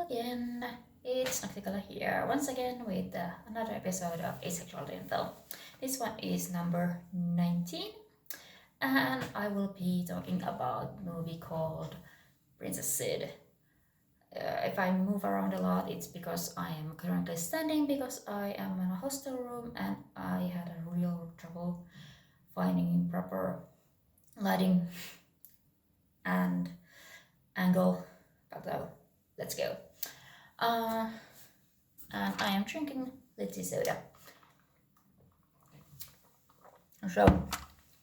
again, it's Naktikala here once again with another episode of Asexuality in Film. This one is number 19, and I will be talking about a movie called Princess Sid. If I move around a lot, it's because I am currently standing because I am in a hostel room and I had a real trouble finding proper lighting and angle, but let's go. And I am drinking litchi soda. So,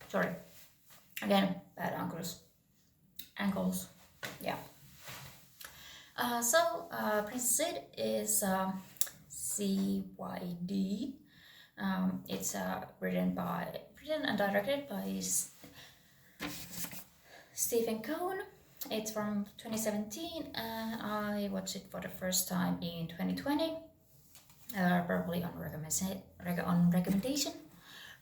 sorry. Again, bad ankles. Yeah. Princess Sid is CYD. It's written and directed by Stephen Cohen. It's from 2017 and I watched it for the first time in 2020, probably on recommendation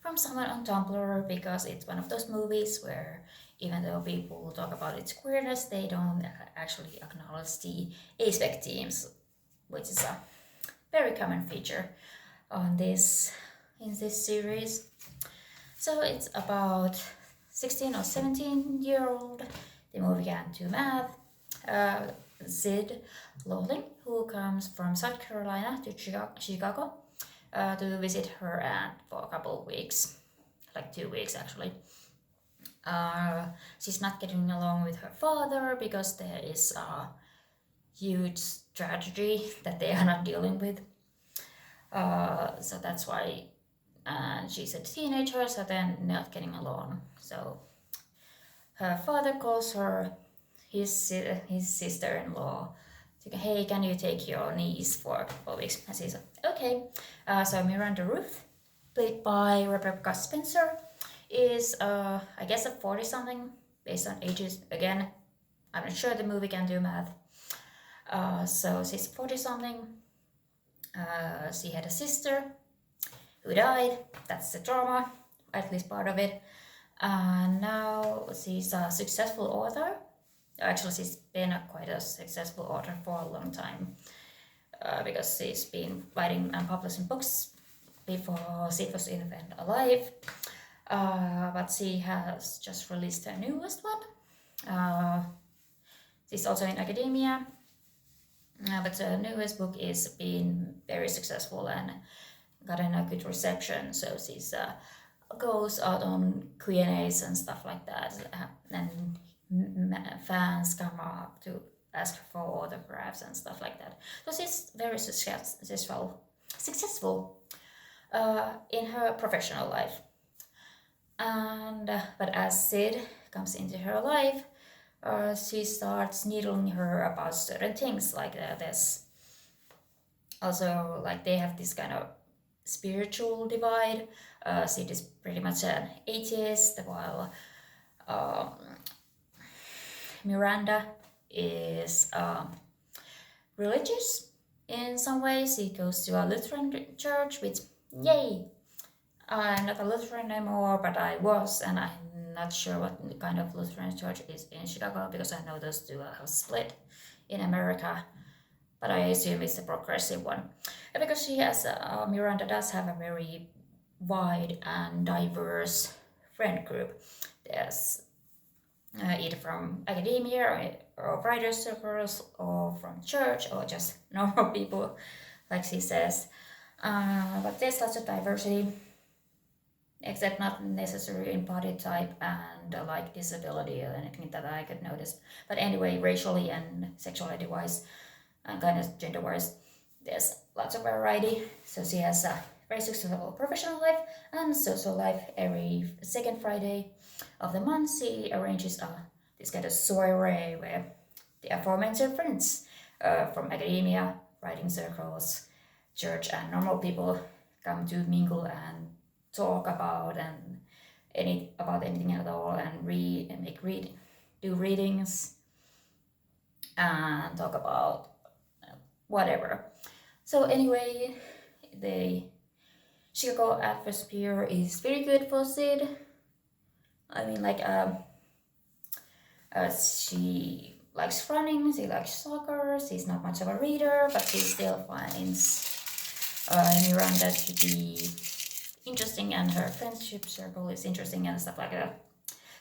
from someone on Tumblr, because it's one of those movies where even though people talk about its queerness, they don't actually acknowledge the aspect themes, which is a very common feature in this series. So it's about 16 or 17-year-old. The movie can do math. Sid Lowling, who comes from South Carolina to Chicago to visit her aunt for a couple of weeks, like 2 weeks actually. She's not getting along with her father because there is a huge tragedy that they are not dealing with. So that's why she's a teenager, so they're not getting along. So her father calls her his sister-in-law to, hey, can you take your niece for a couple of weeks? And she said, okay. So Miranda Ruth, played by Rebecca Spencer, is I guess a 40-something based on ages. Again, I'm not sure the movie can do math. So she's 40-something. She had a sister who died. That's the drama, at least part of it. Now she's a successful author. Actually, she's been quite a successful author for a long time because she's been writing and publishing books before she was even alive. But she has just released her newest one. She's also in academia, but her newest book is being very successful and gotten a good reception. So she's goes out on Q&As and stuff like that, and fans come up to ask for autographs and stuff like that. So she's very successful in her professional life. And but as Sid comes into her life, she starts needling her about certain things, like there's also like they have this kind of spiritual divide. Sid is pretty much an atheist, while Miranda is religious in some ways. He goes to a Lutheran church, which, yay! I'm not a Lutheran anymore, but I was, and I'm not sure what kind of Lutheran church is in Chicago, because I know those two have split in America, but I assume it's a progressive one. And because she has, Miranda does have a very wide and diverse friend group. There's either from academia or writers' circles, or from church, or just normal people, like she says. But there's lots of diversity, except not necessarily in body type and like disability or anything that I could notice. But anyway, racially and sexuality wise and kind of gender wise, there's lots of variety. So she has a very successful professional life and social life. Every second Friday of the month, she arranges this kind of soiree where the aforementioned friends from academia, writing circles, church, and normal people come to mingle and talk about anything at all, and do readings and talk about whatever. So anyway, the Chicago atmosphere is very good for Sid. I mean, like she likes running, she likes soccer, she's not much of a reader, but she still finds Miranda to be interesting, and her friendship circle is interesting and stuff like that.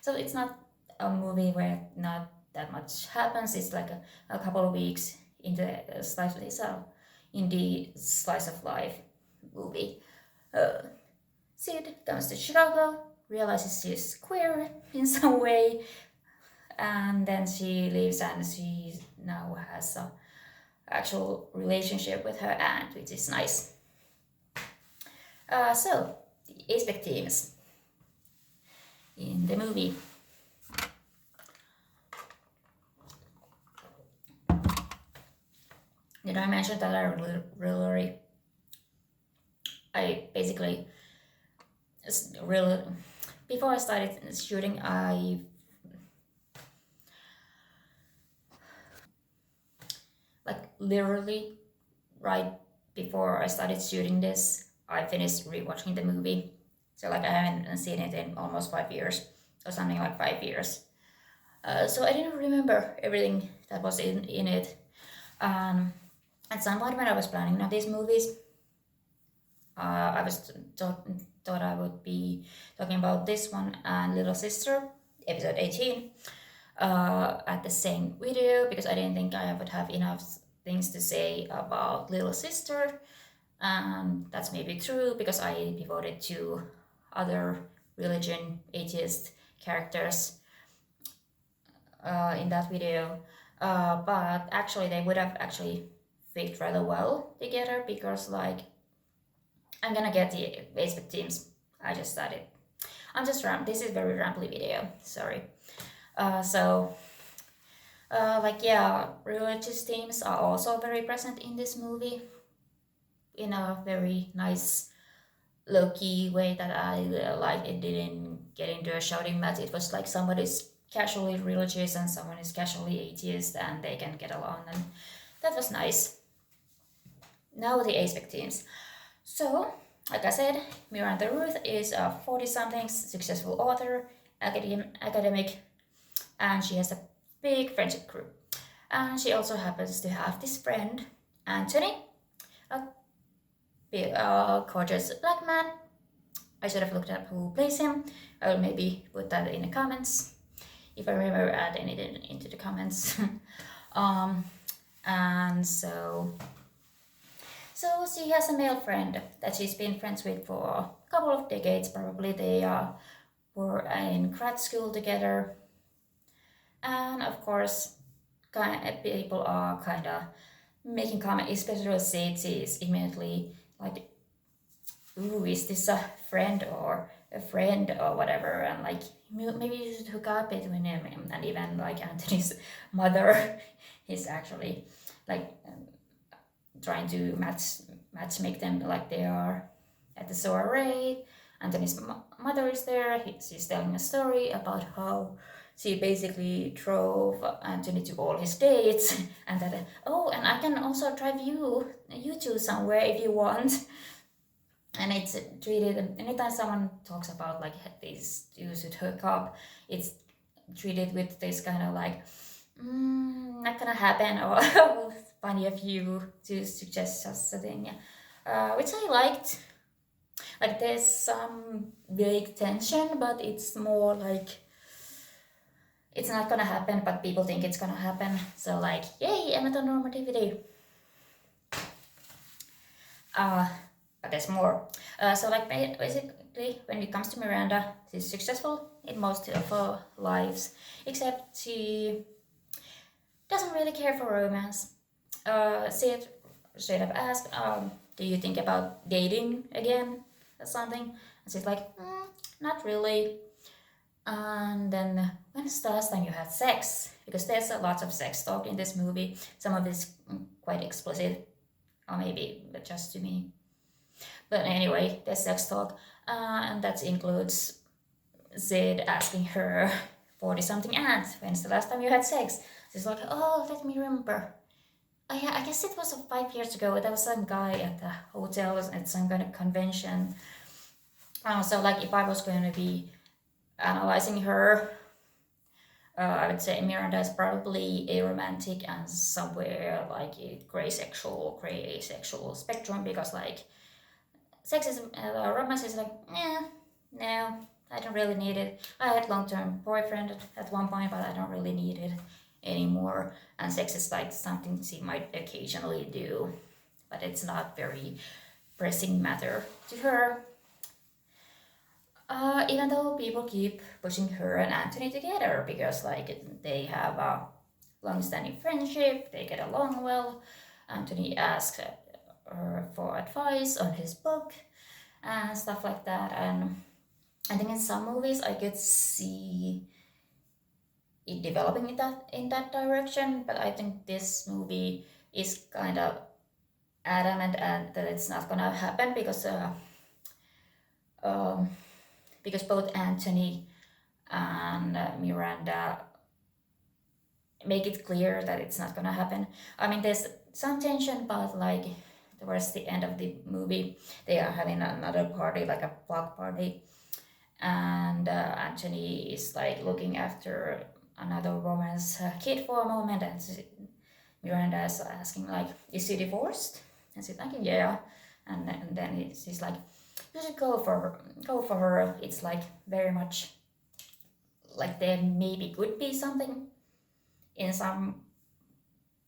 So it's not a movie where not that much happens. It's like a couple of weeks in the slice. It's a indie slice of life movie. Sid comes to Chicago, realizes she's queer in some way, and then she leaves, and she now has a actual relationship with her aunt, which is nice. So the aspect teams in the movie. Did I mention that I basically really before I started shooting, I like literally right before I started shooting this, I finished rewatching the movie. So like I haven't seen it in almost 5 years or something like 5 years. So I didn't remember everything that was in it. At some point when I was planning on these movies, I was thought I would be talking about this one and Little Sister, episode 18, at the same video because I didn't think I would have enough things to say about Little Sister. And that's maybe true because I devoted to other religion atheist characters in that video. But actually, they would have actually fit rather well together because, like, I'm gonna get the Facebook teams. I just started. This is very rambly video. Sorry. So, like, yeah, religious themes are also very present in this movie in a very nice, low key way that I like. It didn't get into a shouting match. It was like somebody's casually religious and someone is casually atheist and they can get along, and that was nice. Now the aspect teams. So, like I said, Miranda Ruth is a 40-something successful author, academic, and she has a big friendship group. And she also happens to have this friend, Anthony, a gorgeous black man. I should have looked up who plays him. I will maybe put that in the comments if I remember adding it into the comments. And so she has a male friend that she's been friends with for a couple of decades. Probably they were in grad school together, and of course, people are kind of making comment, especially Sid. She's immediately like, "Ooh, is this a friend or a friend or whatever?" And like, maybe you should hook up between him. And even like Anthony's mother is actually like trying to match make them like they are at the soiree. Anthony's mother is there. She's telling a story about how she basically drove Anthony to all his dates, and that and I can also drive you two somewhere if you want. And it's treated anytime someone talks about like these two should hook up, it's treated with this kind of like not gonna happen, or we'll find a few to suggest just a thing, which I liked. Like there's some vague tension, but it's more like it's not gonna happen, but people think it's gonna happen. So like, yay, heteronormativity. But there's more. So like basically, when it comes to Miranda, she's successful in most of her lives, except she doesn't really care for romance. Sid straight up asked, "Do you think about dating again or something?" And she's like, "Not really." And then, when's the last time you had sex? Because there's a lot of sex talk in this movie. Some of it's quite explicit, or maybe just to me. But anyway, there's sex talk, and that includes Sid asking her 40-something aunt, "When's the last time you had sex?" She's like, "Oh, let me remember. Oh, yeah, I guess it was 5 years ago. There was some guy at the hotel at some kind of convention." So like if I was going to be analyzing her, I would say Miranda is probably aromantic and somewhere like a gray asexual spectrum, because like sex is romance is like, yeah, no, I don't really need it. I had long-term boyfriend at one point, but I don't really need it anymore. And sex is like something she might occasionally do, but it's not very pressing matter to her. Even though people keep pushing her and Anthony together because like they have a long-standing friendship, they get along well. Anthony asks her for advice on his book and stuff like that. And I think in some movies I could see it developing in that direction, but I think this movie is kind of adamant and that it's not gonna happen um, because both Anthony and Miranda make it clear that it's not gonna happen. I mean, there's some tension, but like towards the end of the movie, they are having another party, like a block party, and Anthony is like looking after another woman's kid for a moment, and Miranda is asking like, "Is she divorced?" And she's like, "Yeah," and then he's like, "You should go for her. It's like very much like there maybe could be something in some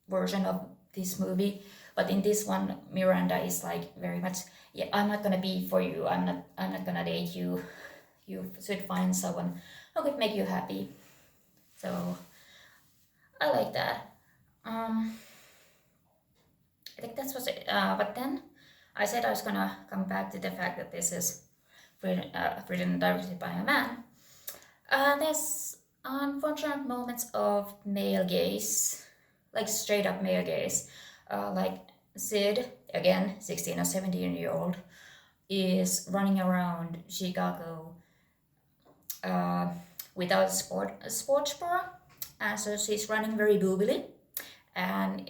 version of this movie, but in this one Miranda is like very much, yeah, I'm not gonna be for you, I'm not gonna date you, you should find someone who could make you happy." So I like that. um I think that's what's it. But then I said I was gonna come back to the fact that this is written and directed by a man. There's unfortunate moments of male gaze, like straight up male gaze. Like Sid, again, 16 or 17-year-old, is running around Chicago uh, without a sports bra. And so she's running very boobily. And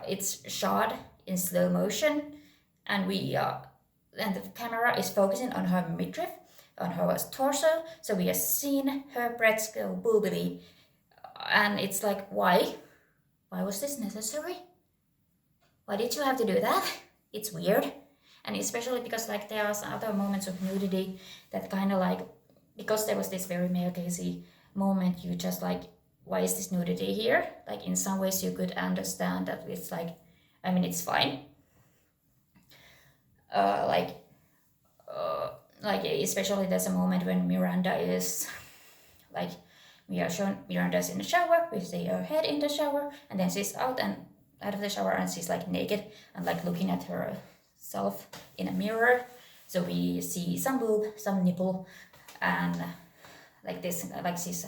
it's shot in slow motion. And and the camera is focusing on her midriff, on her torso, so we have seen her breasts go boobily, and it's like, why was this necessary? Why did you have to do that? It's weird. And especially because like there are some other moments of nudity that kind of like, because there was this very male gazy moment, you just like, why is this nudity here? Like in some ways you could understand that it's like, I mean, it's fine. uh, like like especially there's a moment when Miranda is like, we are shown Miranda's in the shower, we see her head in the shower, and then she's out of the shower, and she's like naked and like looking at herself in a mirror. So we see some boob, some nipple, and like this, like she's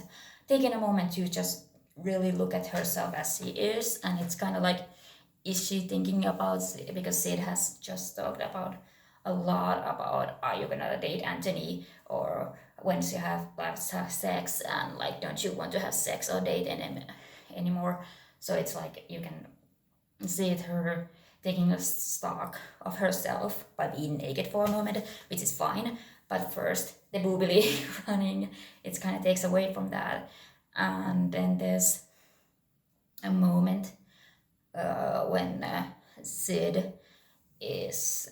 taking a moment to just really look at herself as she is, and it's kind of like, is she thinking about, because Sid has just talked about a lot about, are you gonna date Anthony, or when you have sex, and like, don't you want to have sex or date anymore? So it's like you can see her taking a stock of herself by being naked for a moment, which is fine. But first, the boobily running, it kind of takes away from that. And then there's a moment when Sid is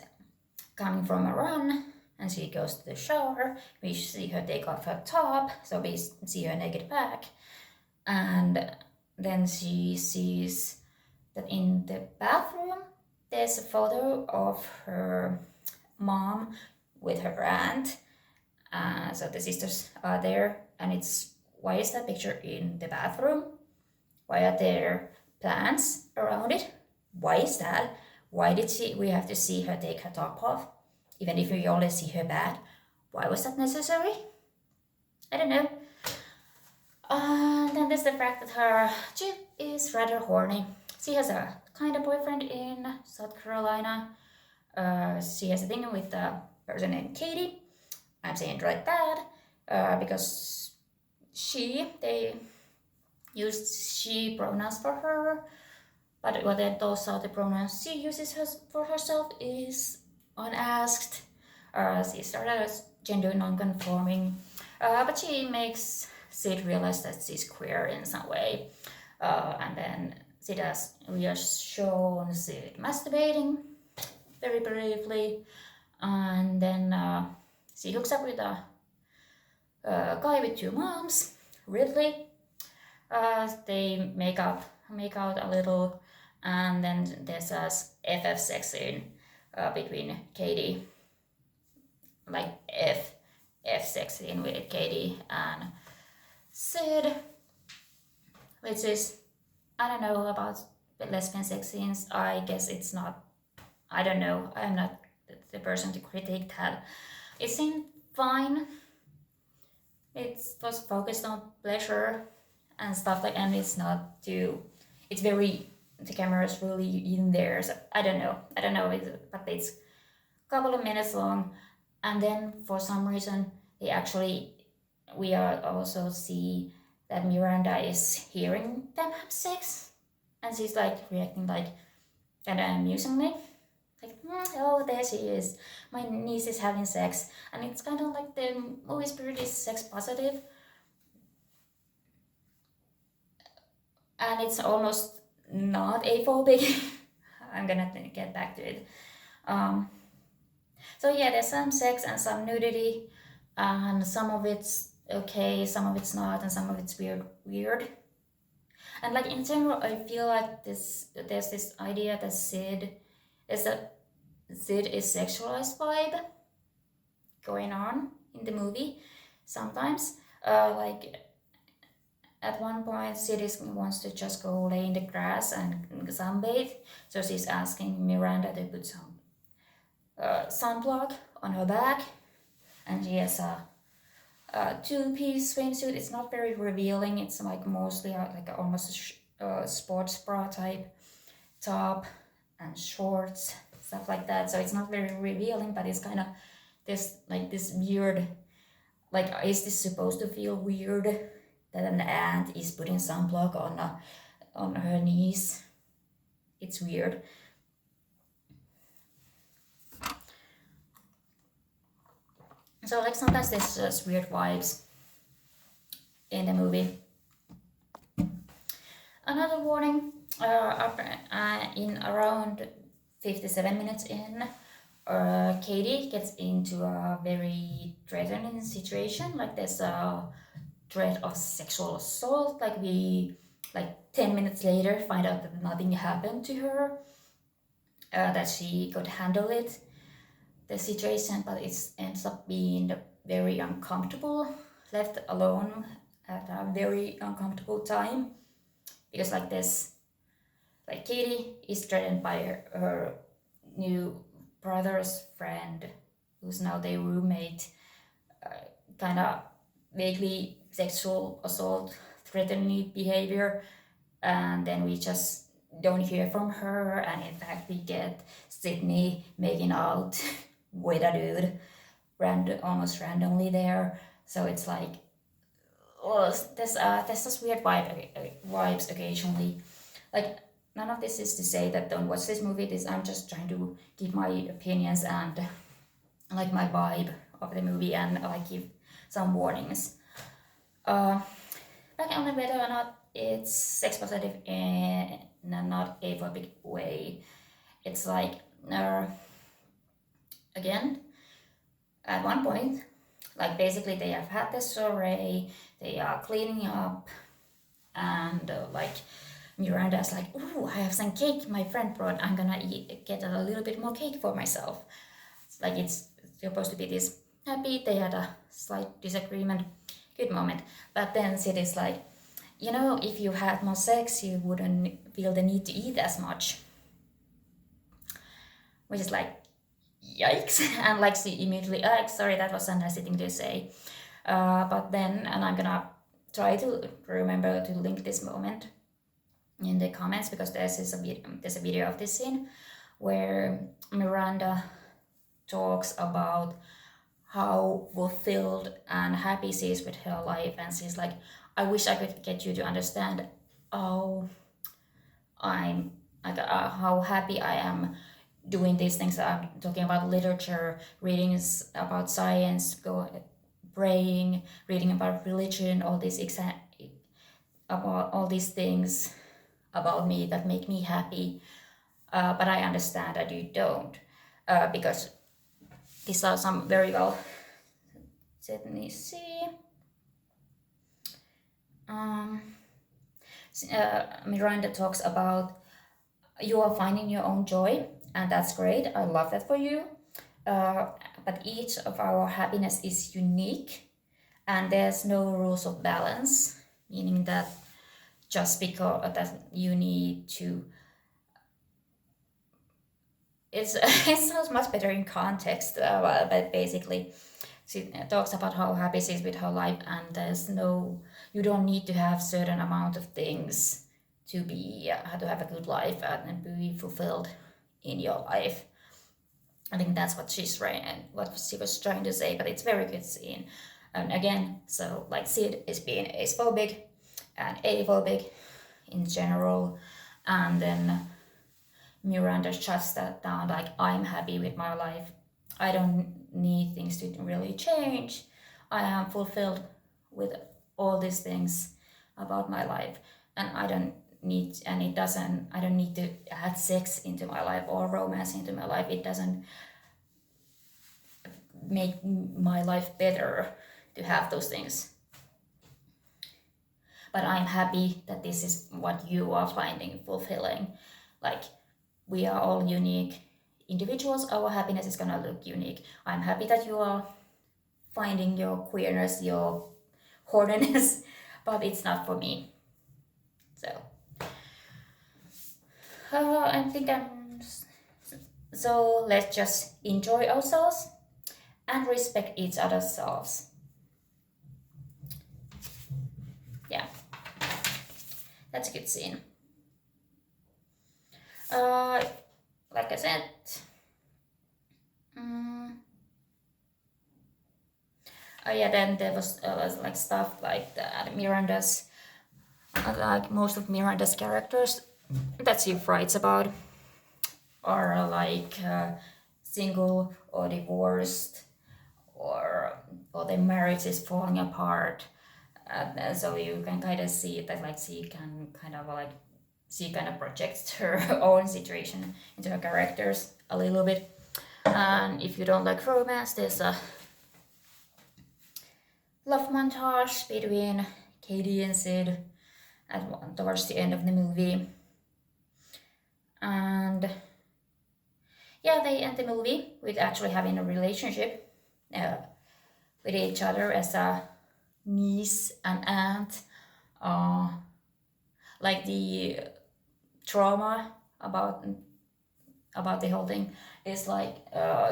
coming from a run and she goes to the shower. We see her take off her top, so we see her naked back. And then she sees that in the bathroom there's a photo of her mom with her aunt. So the sisters are there, and it's, why is that picture in the bathroom? Why are there plants around it? Why is that? Why did we have to see her take her top off? Even if we only see her back, why was that necessary? I don't know. And then there's the fact that her chick is rather horny. She has a kind of boyfriend in South Carolina. She has a thing with a person named Katie. I'm saying it like that because they used she pronouns for her, but whether those are the pronouns she uses for herself is unasked. She started as gender non-conforming, but she makes Sid realizes that she's queer in some way. And then we are shown Sid masturbating very briefly. And then she hooks up with a guy with two moms, Ridley. They make out a little, and then there's a FF sex scene between Katie, like F sex scene with Katie and Sid, which is, I don't know about lesbian sex scenes. I guess it's not. I don't know. I'm not the person to critique that. It seemed fine. It was focused on pleasure and stuff like, and it's not too. It's very. The camera is really in there. So I don't know. But it's a couple of minutes long, and then for some reason we also see that Miranda is hearing them have sex, and she's like reacting like kind of amusingly, like oh there she is, my niece is having sex, and it's kind of like the movie spirit is sex positive, and it's almost not aphobic. I'm gonna get back to it. So yeah, there's some sex and some nudity, and some of it's okay, some of it's not, and some of it's weird. And like in general, I feel like there's this idea that Sid is sexualized vibe going on in the movie sometimes. Like at one point, Sid wants to just go lay in the grass and sunbathe, so she's asking Miranda to put some sunblock on her back, and she has a two-piece swimsuit. It's not very revealing. It's like mostly like almost a sports bra type top and shorts, stuff like that. So it's not very revealing, but it's kind of this weird. Like, is this supposed to feel weird that an aunt is putting sunblock on her knees? It's weird. So like sometimes there's just weird vibes in the movie. Another warning, in around 57 minutes in, Katie gets into a very threatening situation. Like there's a threat of sexual assault. Like 10 minutes later find out that nothing happened to her, that she could handle the situation, but it ends up being very uncomfortable, left alone at a very uncomfortable time, because like Katie is threatened by her new brother's friend, who's now their roommate, kind of vaguely sexual assault, threatening behavior, and then we just don't hear from her, and in fact we get Sydney making out with a dude almost randomly there. So it's like, oh, there's just weird vibes occasionally. Like, none of this is to say that don't watch this movie. I'm just trying to give my opinions and like my vibe of the movie, and like give some warnings. Back on whether or not it's sex positive in a not aphobic way. It's like, again, at one point, like basically they have had this soiree, they are cleaning up, and like Miranda's like, ooh, I have some cake my friend brought, I'm gonna get a little bit more cake for myself. Like it's supposed to be this happy, they had a slight disagreement, good moment. But then Sid is like, if you had more sex, you wouldn't feel the need to eat as much. Which is like, yikes. And like she immediately, sorry, that was a nasty thing to say. But then, and I'm gonna try to remember to link this moment in the comments, because there's a video of this scene where Miranda talks about how fulfilled and happy she is with her life, and she's like, I wish I could get you to understand how I'm like how happy I am doing these things. I'm talking about literature, readings about science, praying, reading about religion, about all these things about me that make me happy. But I understand that you don't, because these are some very well. Let me see. Um, Miranda talks about you are finding your own joy, and that's great. I love that for you. Uh, but each of our happiness is unique, and there's no rules of balance, meaning that just because that you need to. It's it sounds much better in context, but basically, she talks about how happy she is with her life, and you don't need to have certain amount of things to be to have a good life and be fulfilled in your life. I think that's what she's trying and what she was trying to say, but it's very good scene. And again, so like Sid is being asphobic and aphobic in general, and then Miranda shuts that down like I'm happy with my life. I don't need things to really change. I am fulfilled with all these things about my life, and I don't need to add sex into my life or romance into my life. It doesn't make my life better to have those things. But I'm happy that this is what you are finding fulfilling. Like, we are all unique individuals, our happiness is gonna look unique. I'm happy that you are finding your queerness, your horniness, but it's not for me. So, I think so let's just enjoy ourselves and respect each other's selves. Yeah, that's a good scene. Like I said, yeah, then there was like stuff like that. Miranda's, like most of Miranda's characters that she writes about are like single or divorced, or their marriage is falling apart. So you can kind of see that like she kind of projects her own situation into her characters a little bit. And if you don't like romance, there's a love montage between Katie and Sid towards the end of the movie. And yeah, they end the movie with actually having a relationship with each other as a niece and aunt. Like the trauma about the whole thing is like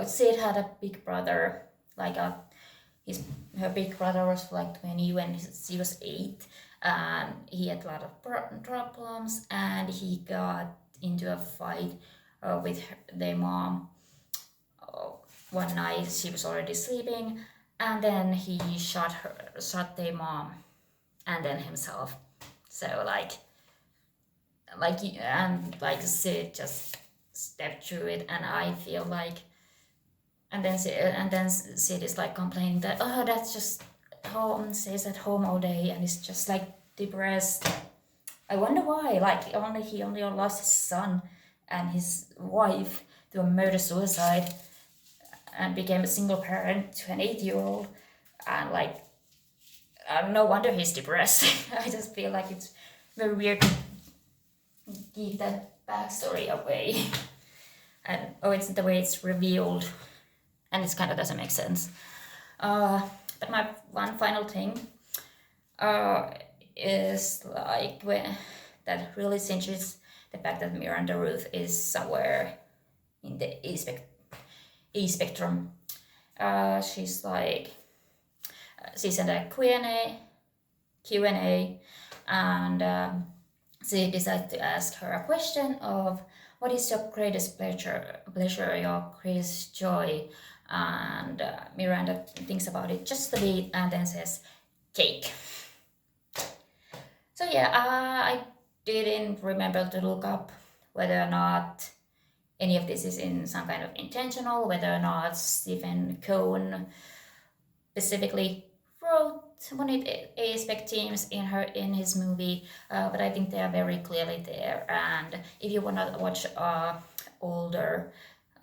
Sid had a big brother, like her big brother was like 20 when she was 8, and he had a lot of problems, and he got into a fight with their mom one night. She was already sleeping, and then he shot their mom and then himself. So like Sid just stepped through it, and I feel like, and then Sid is like complaining that that's just home, stays at home all day and is just like depressed. I wonder why. Like he only lost his son and his wife to a murder suicide, and became a single parent to an 8-year-old, and like no wonder he's depressed. I just feel like it's very weird to give that backstory away. And it's the way it's revealed, and it kind of doesn't make sense. But my one final thing is like that really cinches the fact that Miranda Ruth is somewhere in the E spectrum. She's like she's in a Q&A, and she decided to ask her a question of what is your greatest pleasure, your greatest joy, and Miranda thinks about it just a bit and then says cake. So yeah, I didn't remember to look up whether or not any of this is in some kind of intentional, whether or not Stephen Cohen specifically wanted aspect themes in his movie, but I think they are very clearly there. And if you want to watch older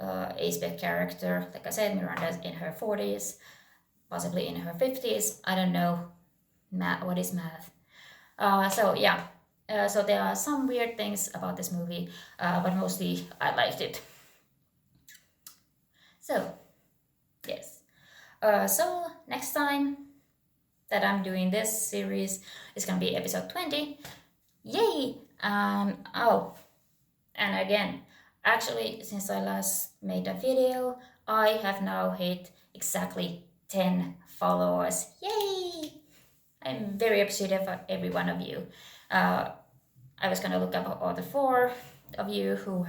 aspect character, like I said, Miranda's in her 40s, possibly in her 50s. I don't know what is math. So yeah, so there are some weird things about this movie, but mostly I liked it. So yes. So next time that I'm doing this series is gonna be episode 20. Yay! Oh, and again, actually, since I last made a video, I have now hit exactly 10 followers. Yay! I'm very appreciative of every one of you. I was gonna look up all the 4 of you who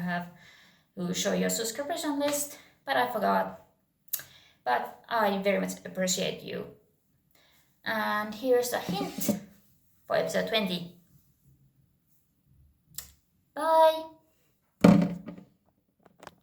show your subscription list, but I forgot. But I very much appreciate you. And here's a hint for episode 20.